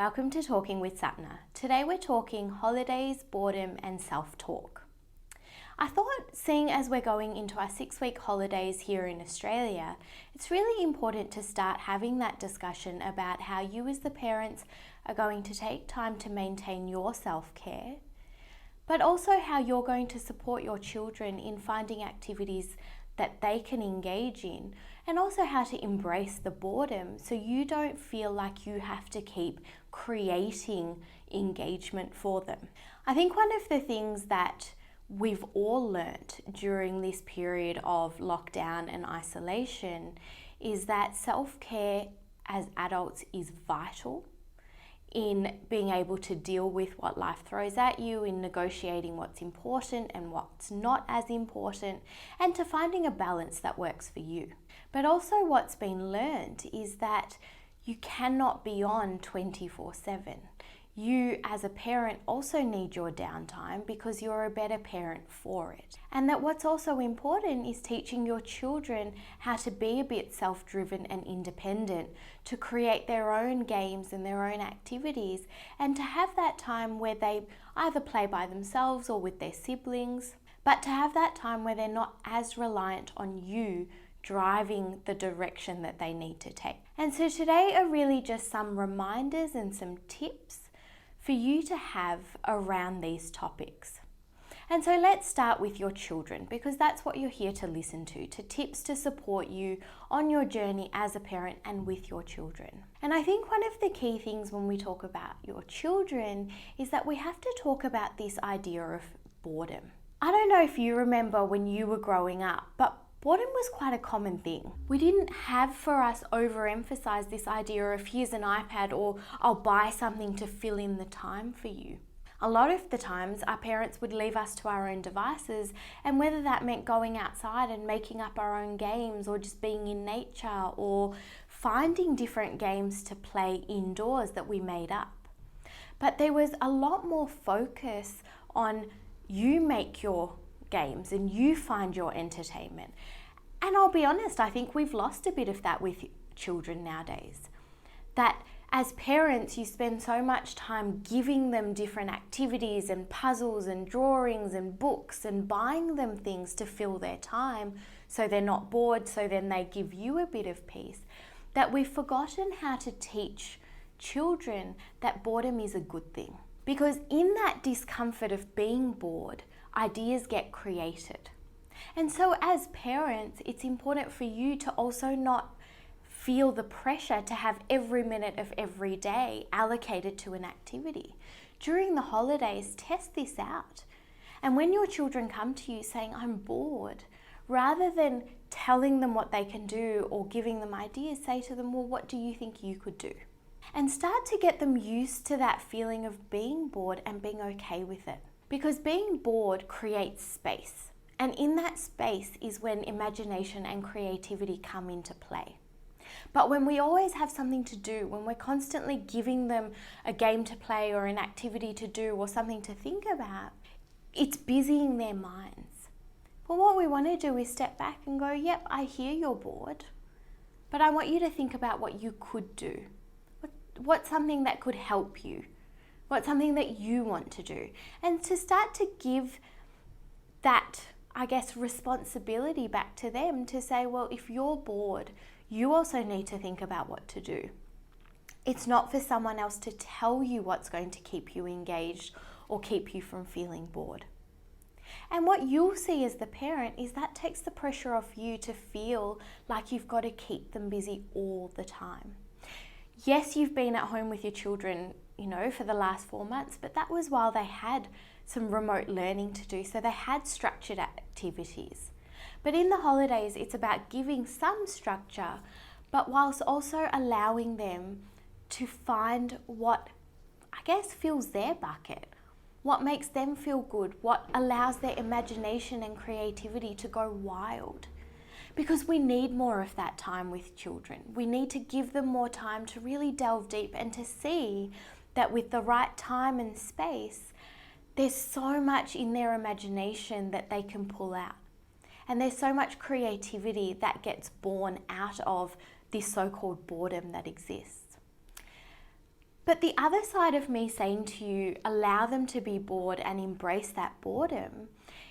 Welcome to Talking with Sapna. Today we're talking holidays, boredom and self-talk. I thought, seeing as we're going into our 6-week holidays here in Australia, it's really important to start having that discussion about how you as the parents are going to take time to maintain your self-care, but also how you're going to support your children in finding activities that they can engage in, and also how to embrace the boredom so you don't feel like you have to keep creating engagement for them. I think one of the things that we've all learnt during this period of lockdown and isolation is that self-care as adults is vital in being able to deal with what life throws at you, in negotiating what's important and what's not as important, and to finding a balance that works for you. But also what's been learned is that you cannot be on 24/7. You as a parent also need your downtime because you're a better parent for it. And that what's also important is teaching your children how to be a bit self-driven and independent, to create their own games and their own activities, and to have that time where they either play by themselves or with their siblings, but to have that time where they're not as reliant on you driving the direction that they need to take. And so today are really just some reminders and some tips for you to have around these topics. And so let's start with your children, because that's what you're here to listen to tips to support you on your journey as a parent and with your children. And I think one of the key things when we talk about your children is that we have to talk about this idea of boredom. I don't know if you remember when you were growing up, but boredom was quite a common thing. We didn't have for us overemphasize this idea of here's an iPad or I'll buy something to fill in the time for you. A lot of the times our parents would leave us to our own devices, and whether that meant going outside and making up our own games or just being in nature or finding different games to play indoors that we made up. But there was a lot more focus on you make your games and you find your entertainment. And I'll be honest, I think we've lost a bit of that with children nowadays. That as parents, you spend so much time giving them different activities and puzzles and drawings and books and buying them things to fill their time so they're not bored, so then they give you a bit of peace, that we've forgotten how to teach children that boredom is a good thing. Because in that discomfort of being bored, ideas get created. And so as parents, it's important for you to also not feel the pressure to have every minute of every day allocated to an activity. During the holidays, test this out. And when your children come to you saying, I'm bored, rather than telling them what they can do or giving them ideas, say to them, well, what do you think you could do? And start to get them used to that feeling of being bored and being okay with it. Because being bored creates space. And in that space is when imagination and creativity come into play. But when we always have something to do, when we're constantly giving them a game to play or an activity to do or something to think about, it's busying their minds. Well, what we want to do is step back and go, yep, I hear you're bored, but I want you to think about what you could do. What's something that could help you? What's something that you want to do? And to start to give that, I guess, responsibility back to them to say, well, if you're bored, you also need to think about what to do. It's not for someone else to tell you what's going to keep you engaged or keep you from feeling bored. And what you'll see as the parent is that takes the pressure off you to feel like you've got to keep them busy all the time. Yes, you've been at home with your children, for the last 4 months, but that was while they had some remote learning to do, so they had structured activities. But in the holidays, it's about giving some structure, but whilst also allowing them to find what, I guess, fills their bucket, what makes them feel good, what allows their imagination and creativity to go wild. Because we need more of that time with children. We need to give them more time to really delve deep and to see that with the right time and space, there's so much in their imagination that they can pull out. And there's so much creativity that gets born out of this so-called boredom that exists. But the other side of me saying to you, allow them to be bored and embrace that boredom,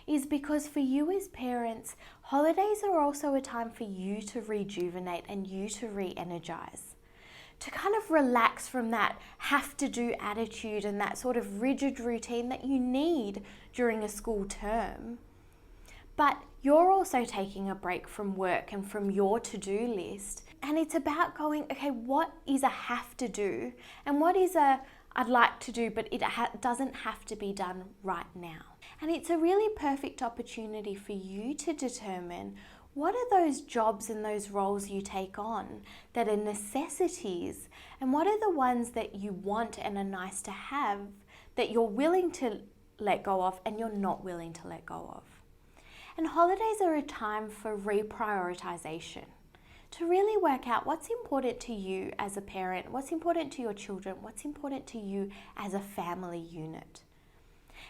is because for you as parents, holidays are also a time for you to rejuvenate and you to re-energize. To kind of relax from that have to do attitude and that sort of rigid routine that you need during a school term. But you're also taking a break from work and from your to-do list. And it's about going, okay, what is a have to do and what is a I'd like to do, but it doesn't have to be done right now. And it's a really perfect opportunity for you to determine what are those jobs and those roles you take on that are necessities, and what are the ones that you want and are nice to have that you're willing to let go of and you're not willing to let go of. And holidays are a time for reprioritization, to really work out what's important to you as a parent, what's important to your children, what's important to you as a family unit.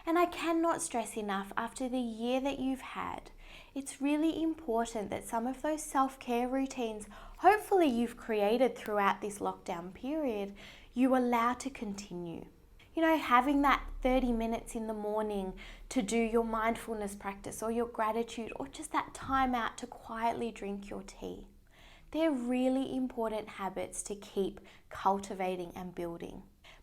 And I cannot stress enough, after the year that you've had, it's really important that some of those self-care routines, hopefully you've created throughout this lockdown period, you allow to continue. You know, having that 30 minutes in the morning to do your mindfulness practice or your gratitude, or just that time out to quietly drink your tea. They're really important habits to keep cultivating and building.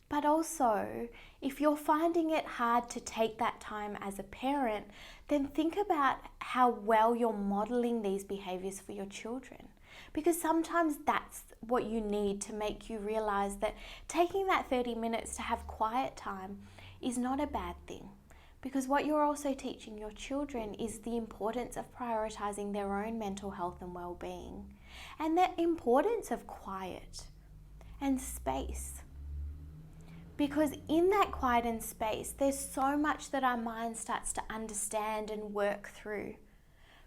But also, if you're finding it hard to take that time as a parent, then think about how well you're modeling these behaviors for your children. Because sometimes that's what you need to make you realize that taking that 30 minutes to have quiet time is not a bad thing. Because what you're also teaching your children is the importance of prioritizing their own mental health and well-being, and the importance of quiet and space. Because in that quiet and space, there's so much that our mind starts to understand and work through.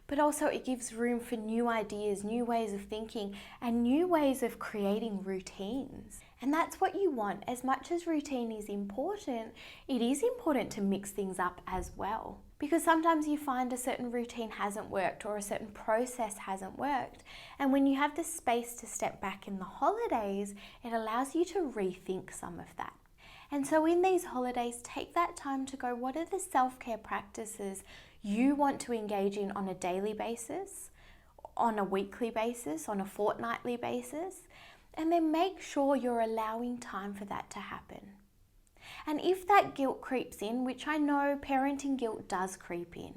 But also it gives room for new ideas, new ways of thinking, and new ways of creating routines. And that's what you want. As much as routine is important, it is important to mix things up as well. Because sometimes you find a certain routine hasn't worked or a certain process hasn't worked. And when you have the space to step back in the holidays, it allows you to rethink some of that. And so in these holidays, take that time to go, what are the self-care practices you want to engage in on a daily basis, on a weekly basis, on a fortnightly basis, and then make sure you're allowing time for that to happen. And if that guilt creeps in, which I know parenting guilt does creep in,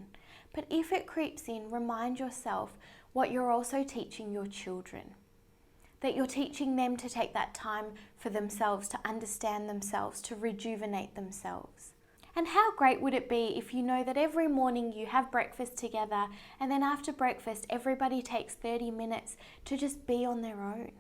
but if it creeps in, remind yourself what you're also teaching your children. That you're teaching them to take that time for themselves, to understand themselves, to rejuvenate themselves. And how great would it be if you know that every morning you have breakfast together, and then after breakfast everybody takes 30 minutes to just be on their own.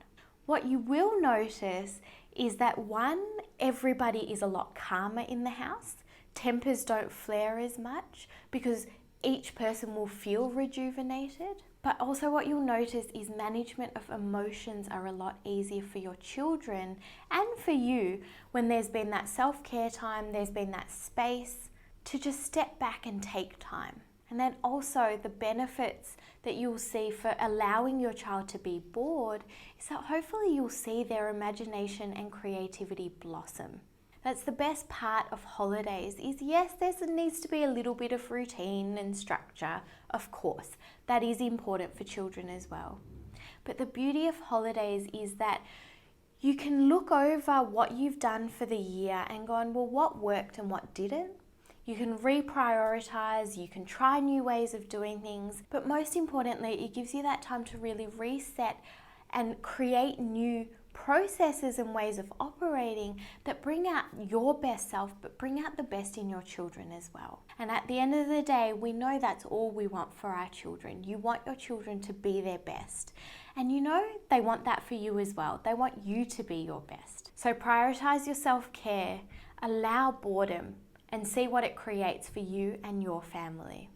What you will notice is that one, everybody is a lot calmer in the house. Tempers don't flare as much because each person will feel rejuvenated. But also what you'll notice is management of emotions are a lot easier for your children and for you when there's been that self-care time, there's been that space to just step back and take time. And then also the benefits that you'll see for allowing your child to be bored is that hopefully you'll see their imagination and creativity blossom. That's the best part of holidays is, yes, there needs to be a little bit of routine and structure, of course. That is important for children as well. But the beauty of holidays is that you can look over what you've done for the year and go, well, what worked and what didn't? You can reprioritize, you can try new ways of doing things, but most importantly, it gives you that time to really reset and create new processes and ways of operating that bring out your best self, but bring out the best in your children as well. And at the end of the day, we know that's all we want for our children. You want your children to be their best. And you know they want that for you as well. They want you to be your best. So prioritize your self-care, allow boredom, and see what it creates for you and your family.